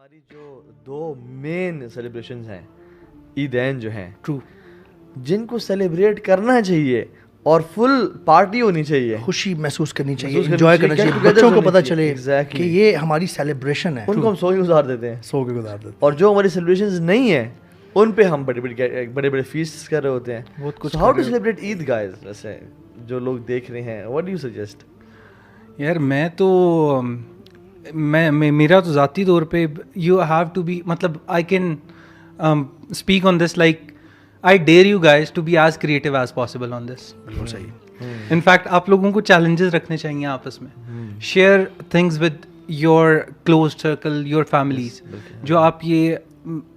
ہماری جو دو مین سیلیبریشنز ہیں عیدین جو ہیں ٹرو، جن کو سیلیبریٹ کرنا چاہیے اور فل پارٹی ہونی چاہیے, خوشی محسوس کرنی چاہیے, محسوس کرنی انجوائے چاہیے, کرنا چاہیے, get together بچوں کو ہونی پتہ چاہیے. چلے Exactly. کہ یہ ہماری سیلیبریشن ہے, ان کو ہم سو ہی گزار دیتے ہیں, سو کے گزار دیتے اور جو ہماری سیلیبریشنز نہیں ہیں ان پہ ہم بڑے بڑے فیسٹ کر رہے ہوتے ہیں. بہت کچھ. How to celebrate Eid guys, ویسے جو لوگ دیکھ رہے ہیں, واٹ ڈو یو سجیسٹ؟ یار میں تو میرا تو ذاتی طور پہ یو ہیو ٹو بی, مطلب I can speak on this, like I dare you guys to be as creative as possible on this. بالکل صحیح. ان فیکٹ آپ لوگوں کو چیلنجز رکھنے چاہیے آپس میں, share things with your close circle, your families. جو آپ یہ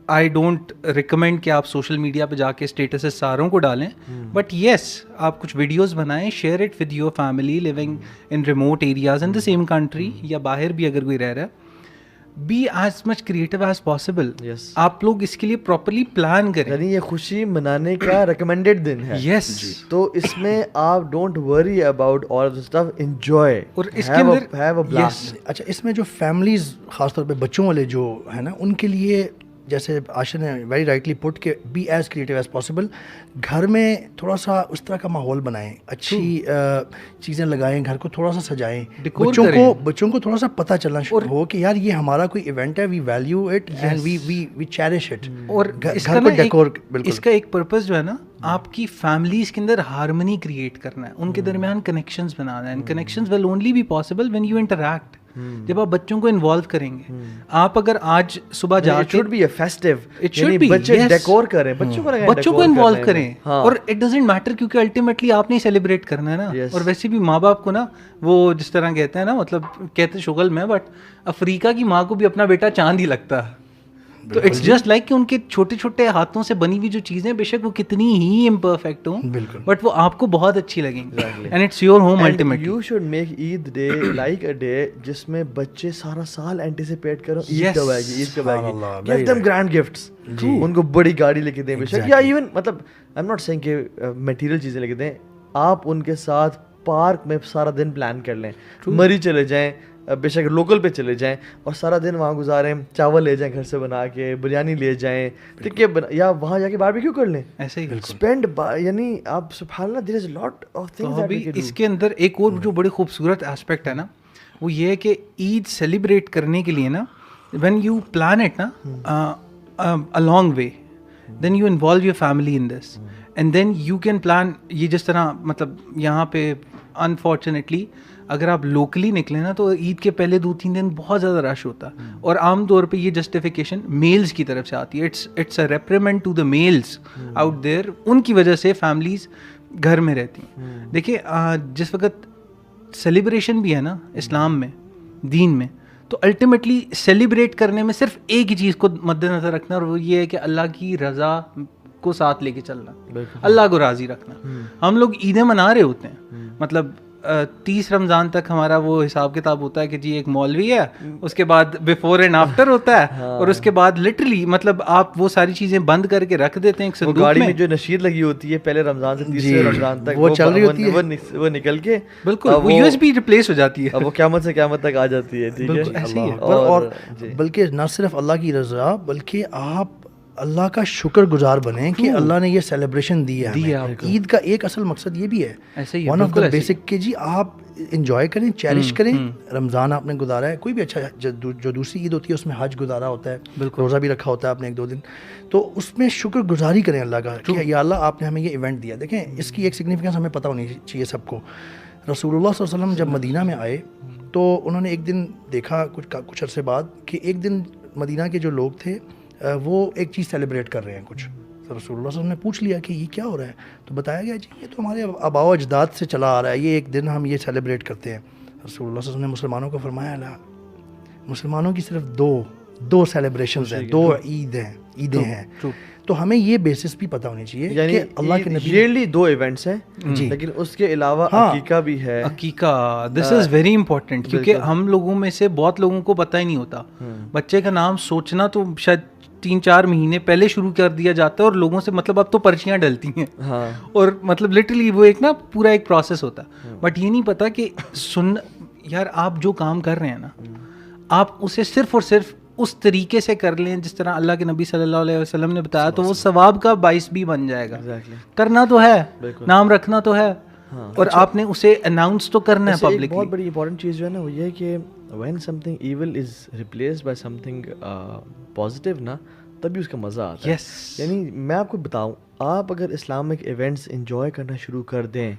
آئی ڈونٹ ریکمینڈ کہ آپ سوشل میڈیا پہ جا کے اسٹیٹسز ساروں کو ڈالیں, بٹ یس آپ کچھ ویڈیوز بنائیں, share it with your family living in remote areas in the same country, یا باہر بھی اگر کوئی رہ رہا ہے. Be as much creative as possible. آپ لوگ اس کے لیے پراپرلی پلان کریں. یعنی یہ خوشی منانے کا ریکمینڈیڈ دن ہے. یس, تو اس میں آپ don't worry about all this stuff, enjoy اور اس کے اندر ہیو اے بلاسٹ. اچھا, اس میں جو فیملیز خاص طور پہ بچوں والے جو ہے نا, ان کے لیے جیسے عاشر نے ویری رائٹلی پٹ کہ be as creative as possible, گھر میں تھوڑا سا اس طرح کا ماحول بنائیں, اچھی چیزیں لگائیں, گھر کو تھوڑا سا سجائیں, بچوں کو تھوڑا سا پتہ چلنا شروع ہو کہ یار یہ ہمارا کوئی ایونٹ ہے, we value it and we cherish it. اور گھر کو ڈیکور, بالکل اس کا ایک پرپز جو ہے نا, آپ کی فیملیز کے اندر ہارمنی کریٹ کرنا ہے, ان کے درمیان کنیکشنز بنانا ہے. And connections will only be possible when you interact. جب آپ بچوں کو انوالو کریں گے, آپ اگر آج صبح جا کے should be a festive, یعنی بچے ڈیکور کریں, بچوں کو انوالو کریں, اور اٹ ڈزنٹ میٹر کیونکہ الٹیمیٹلی آپ نے سیلیبریٹ کرنا ہے نا. اور ویسے بھی ماں باپ کو نا, وہ جس طرح کہتے ہیں نا, مطلب کہتے شغل میں, بٹ افریقہ کی ماں کو بھی اپنا بیٹا چاند ہی لگتا ہے. تو اٹس جسٹ لائک کہ ان کے چھوٹے چھوٹے ہاتھوں سے بنی ہوئی جو چیزیں بے شک وہ کتنی ہی امپرفیکٹ ہوں, بٹ وہ آپ کو بہت اچھی لگیں گی, and it's your home ultimately. You should make Eid day like a day جس میں بچے سارا سال اینٹیسپیٹ کرو عید کب آئے گی, عید کب آئے گی. گیو دیم گرینڈ گفٹس, ان کو بڑی گاڑی لے کے دیں بے شک, یا ایون مطلب آئی ایم ناٹ سیئنگ کہ میٹیریل چیزیں لے کے دیں, آپ ان کے ساتھ پارک میں سارا دن پلان کر لیں, مری چلے جائیں, بے شک لوکل پہ چلے جائیں اور سارا دن وہاں گزاریں, چاول لے جائیں گھر سے بنا کے, بریانی لے جائیں, ٹھیک ہے, یا وہاں جا کے باربیکیو کر لیں, ایسے ہی اسپینڈ, یعنی آپ سبحان اللہ, دیر از لاٹ آف تھنگز. اس کے اندر ایک اور جو بڑی خوبصورت ایسپیکٹ ہے نا, وہ یہ ہے کہ عید سیلیبریٹ کرنے کے لیے نا, وین یو پلان اٹ نا a long way, then you involve your family in this, and then you can plan. یہ جس طرح مطلب یہاں پہ انفارچونیٹلی اگر آپ لوکلی نکلیں نا, تو عید کے پہلے 2-3 دن بہت زیادہ رش ہوتا ہے, اور عام طور پہ یہ جسٹیفیکیشن میلز کی طرف سے آتی ہے. It's a reprimand to the males out there, ان کی وجہ سے فیملیز گھر میں رہتی ہیں. دیکھیں جس وقت سیلیبریشن بھی ہے نا اسلام میں, دین میں, تو الٹیمیٹلی سیلیبریٹ کرنے میں صرف ایک ہی چیز کو مد نظر رکھنا, اور وہ یہ ہے کہ اللہ کی رضا کو ساتھ لے کے چلنا, اللہ کو راضی رکھنا. ہم لوگ عیدیں منا رہے ہوتے ہیں, مطلب 30 رمضان تک ہمارا وہ حساب کتاب ہوتا ہے کہ جی ایک مولوی ہے, اس کے بعد بیفور اینڈ آفٹر ہوتا ہے, اور اس کے بعد لٹرلی مطلب آپ وہ ساری چیزیں بند کر کے رکھ دیتے ہیں ایک صندوق میں. گاڑی میں جو نشید لگی ہوتی ہے پہلے رمضان سے تیسرے رمضان تک وہ چل رہی ہوتی ہے, وہ نکل کے بالکل وہ یو ایس بی ریپلیس ہو جاتی ہے, اب وہ قیامت سے قیامت تک آ جاتی ہے. ٹھیک ہے, اور بلکہ نہ صرف اللہ کی رضا, بلکہ آپ اللہ کا شکر گزار بنیں کہ اللہ نے یہ سیلیبریشن دی ہے. عید کا ایک اصل مقصد یہ بھی ہے, ون آف دا بیسک, کہ جی آپ انجوائے کریں, چیریش کریں. رمضان آپ نے گزارا ہے, کوئی بھی اچھا جو دوسری عید ہوتی ہے اس میں حج گزارا ہوتا ہے, روزہ بھی رکھا ہوتا ہے آپ نے 1-2 دن, تو اس میں شکر گزاری کریں اللہ کا کہ یا اللہ آپ نے ہمیں یہ ایونٹ دیا. دیکھیں اس کی ایک سگنیفیکینس ہمیں پتہ ہونی چاہیے سب کو. رسول اللہ صلی اللہ علیہ وسلم جب مدینہ میں آئے تو انہوں نے ایک دن دیکھا کچھ عرصے بعد کہ ایک دن مدینہ کے جو لوگ تھے وہ ایک چیز سیلیبریٹ کر رہے ہیں کچھ. تو رسول اللہ صلی اللہ علیہ وسلم نے پوچھ لیا کہ یہ کیا ہو رہا ہے, تو بتایا گیا جی یہ تو ہمارے آباء و اجداد سے چلا آ رہا ہے, یہ ایک دن ہم یہ سیلیبریٹ کرتے ہیں. رسول اللہ صلی اللہ علیہ وسلم نے مسلمانوں کو فرمایا لا, مسلمانوں کی صرف دو سیلیبریشنز ہیں, 2 عیدیں ہیں. تو ہمیں یہ بیسس بھی پتہ ہونی چاہیے کہ اللہ کے نبی ایئرلی 2 ایونٹس ہیں, لیکن اس کے علاوہ عقیقہ بھی ہے. عقیقہ دس از ویری امپورٹنٹ, کیونکہ ہم لوگوں میں سے بہت لوگوں کو پتہ ہی نہیں ہوتا. بچے کا نام سوچنا تو شاید 3-4 مہینے پہلے شروع کر دیا جاتا ہے, اور لوگوں سے مطلب اب تو پرچیاں ڈلتی ہیں, اور مطلب لٹرلی وہ ایک نا پورا ایک پروسیس ہوتا ہے. بٹ یہ نہیں پتا کہ یار آپ جو کام کر رہے ہیں نا, آپ اسے صرف اور صرف اس طریقے سے کر لیں جس طرح اللہ کے نبی صلی اللہ علیہ وسلم نے بتایا, تو وہ ثواب کا باعث بھی بن جائے گا. کرنا تو ہے, نام رکھنا تو ہے, اور آپ نے اسے اناؤنس تو کرنا ہے پبلکلی. بہت بڑی امپورٹنٹ چیز جو ہے نا وہ یہ ہے کہ when something evil is replaced by something positive نا, تبھی اس کا مزہ آتا ہے. یعنی میں آپ کو بتاؤں, آپ اگر اسلامک ایونٹس انجوائے کرنا شروع کر دیں,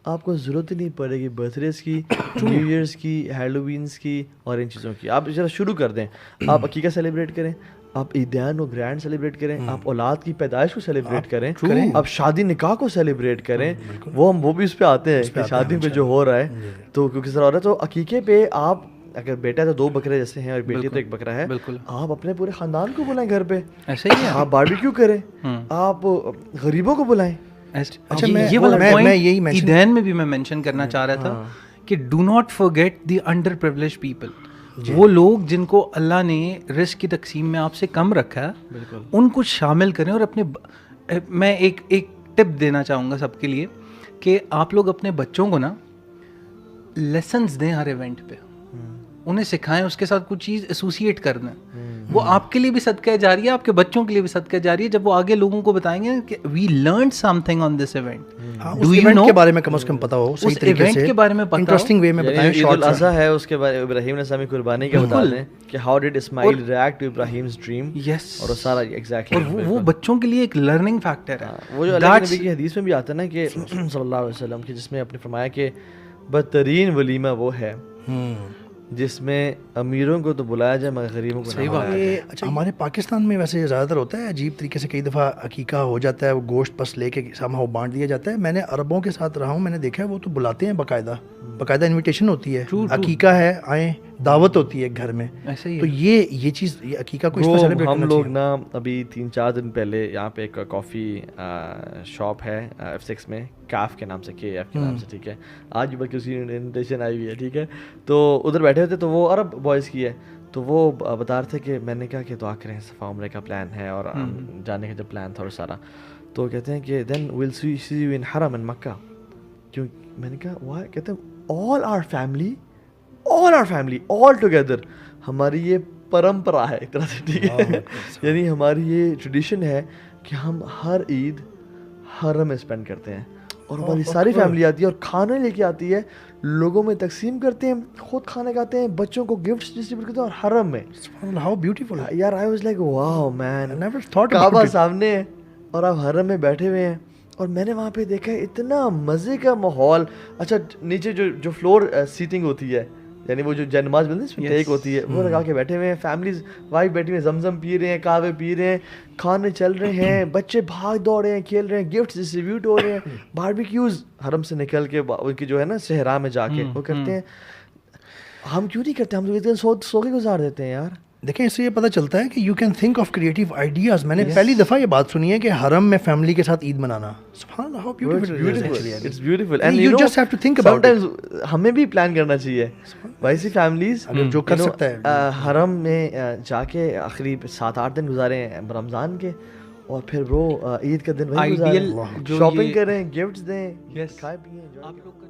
آپ کو ضرورت ہی نہیں پڑے گی برتھ ڈیز کی, نیو ایئرس کی, ہیلووینس کی اور ان چیزوں کی. آپ ذرا شروع کر دیں, آپ عقیقہ سیلیبریٹ کریں, آپ عیدین و گرینڈ سیلیبریٹ کریں, آپ اولاد کی پیدائش کو سیلیبریٹ کریں, آپ شادی نکاح کو سیلیبریٹ کریں. وہ بھی اس پہ آتے ہیں کہ شادی پہ جو ہو رہا ہے تو کس طرح ہو رہا ہے. تو عقیقے پہ آپ اگر بیٹا ہے تو 2 بکرے جیسے ہیں اور بیٹی تو 1 بکرا ہے, آپ اپنے پورے خاندان کو بلائیں گھر پہ, ایسے ہی آپ باربیکیو کریں, آپ غریبوں کو بلائیں. اچھا, یہ والا پوائنٹ عیدین میں بھی میں مینشن کرنا چاہ رہا تھا کہ do not forget the under privileged people. وہ لوگ جن کو اللہ نے رزق کی تقسیم میں آپ سے کم رکھا ہے, ان کو شامل کریں. اور اپنے میں ایک ٹپ دینا چاہوں گا سب کے لیے کہ آپ لوگ اپنے بچوں کو نا لیسنز دیں ہر ایونٹ پہ, انہیں سکھائیں, اس کے ساتھ کچھ چیز ایسوسیٹ کر دیں. وہ آپ کے لیے بھی صدقہ جاری ہے, آپ کے بچوں کے لیے بھی صدقہ جاری ہے, جب وہ آگے لوگوں کو بتائیں گے کہ we learned something on this event. Do you know کے بارے میں کم از کم پتہ ہو, اس ایونٹ کے بارے میں پتہ ہو, انٹرسٹنگ وے میں بتائیں. عید الاضحیٰ ہے, اس کے بارے ابراہیم نے اسلامی قربانی کا بتا دیں کہ how did Ismail react to Ibrahim's dream. اور سارا ایگزیکٹلی, اور وہ بچوں کے لیے ایک لرننگ فیکٹر ہے. وہ جو اللہ کے نبی کی حدیث میں بھی آتا ہے نا کہ صلی اللہ علیہ وسلم کی, جس میں آپ نے فرمایا کہ بدترین ولیمہ وہ ہے جس میں امیروں کو تو بلایا جائے مگر غریبوں کو نہیں بلایا جائے. اچھا, ہمارے پاکستان میں ویسے زیادہ تر ہوتا ہے عجیب طریقے سے, کئی دفعہ عقیقہ ہو جاتا ہے, وہ گوشت پس لے کے سامنے بانٹ دیا جاتا ہے. میں نے عربوں کے ساتھ رہا ہوں, میں نے دیکھا ہے وہ تو بلاتے ہیں, باقاعدہ انویٹیشن ہوتی ہے, عقیقہ ہے آئیں, دعوت ہوتی ہے گھر میں. تو یہ چیز, یہ عقیقہ کو اس طرح سیلیبریٹ کرنا چاہیے. ہم لوگ نا ابھی 3-4 دن پہلے یہاں پہ ایک کافی شاپ ہے F6 میں, کیف کے نام سے, KF کے نام سے, ٹھیک ہے. آج بلکہ اس کی انویٹیشن آئی ہوئی ہے, ٹھیک ہے. تو ادھر بیٹھے ہوئے تھے, تو وہ عرب بوائز کی ہے, تو وہ بتا رہے تھے کہ میں نے کہا کہ دعا کریں, صفا عمرے کا پلان ہے اور جانے کا جو پلان تھا اور سارا, تو کہتے ہیں کہ دین ول سی یو ان حرم ان مکہ. کیوں؟ میں نے کہا واہ, کہتے ہیں آل آر فیملی آل ٹوگیدر. ہماری یہ پرمپرا ہے ایک طرح سے, ٹھیک ہے, یعنی ہماری یہ ٹریڈیشن ہے کہ ہم ہر عید حرم میں اسپینڈ کرتے ہیں, اور ہماری ساری فیملی آتی ہے اور کھانا لے کے آتی ہے, لوگوں میں تقسیم کرتے ہیں, خود کھانا کھاتے ہیں, بچوں کو گفٹس ڈسٹریبیوٹ کرتے ہیں, اور حرم میں. ہاؤ بیوٹیفل یار, آئی واز لائک واو مین, کعبہ سامنے ہے اور آپ حرم میں بیٹھے ہوئے ہیں. اور میں نے وہاں پہ دیکھا ہے اتنا مزے کا ماحول. اچھا, نیچے جو فلور سیٹنگ ہوتی ہے, یعنی وہ جو نماز بندی اس میں ٹیک ہوتی ہے, وہ لگا کے بیٹھے ہوئے ہیں, فیملیز وائف بیٹھی ہوئی, زمزم پی رہے ہیں, کعوے پی رہے ہیں, کھانے چل رہے ہیں, بچے بھاگ دوڑ رہے ہیں, کھیل رہے ہیں, گفٹس ڈسٹریبیوٹ ہو رہے ہیں, باربیکیوز حرم سے نکل کے ان کی جو ہے نا صحرا میں جا کے وہ کرتے ہیں. ہم کیوں نہیں کرتے؟ ہم لوگ سو کے گزار دیتے ہیں یار. دیکھیں, اس سے یہ پتہ چلتا ہے کہ you can think of creative ideas. میں نے پہلی دفعہ یہ بات سنی ہے کہ حرم میں فیملی کے ساتھ عید منانا. سبحان اللہ, how beautiful, it's beautiful. And you just have to think about it. ہمیں بھی پلان کرنا چاہیے بھائی, سی فیملیز اگر جو کر سکتا ہے حرم میں جا کے آخری 7-8 دن گزاریں رمضان کے, اور پھر برو عید کا دن وہی گزاریں, شاپنگ کریں, گفٹس دیں, کھائے پیئیں.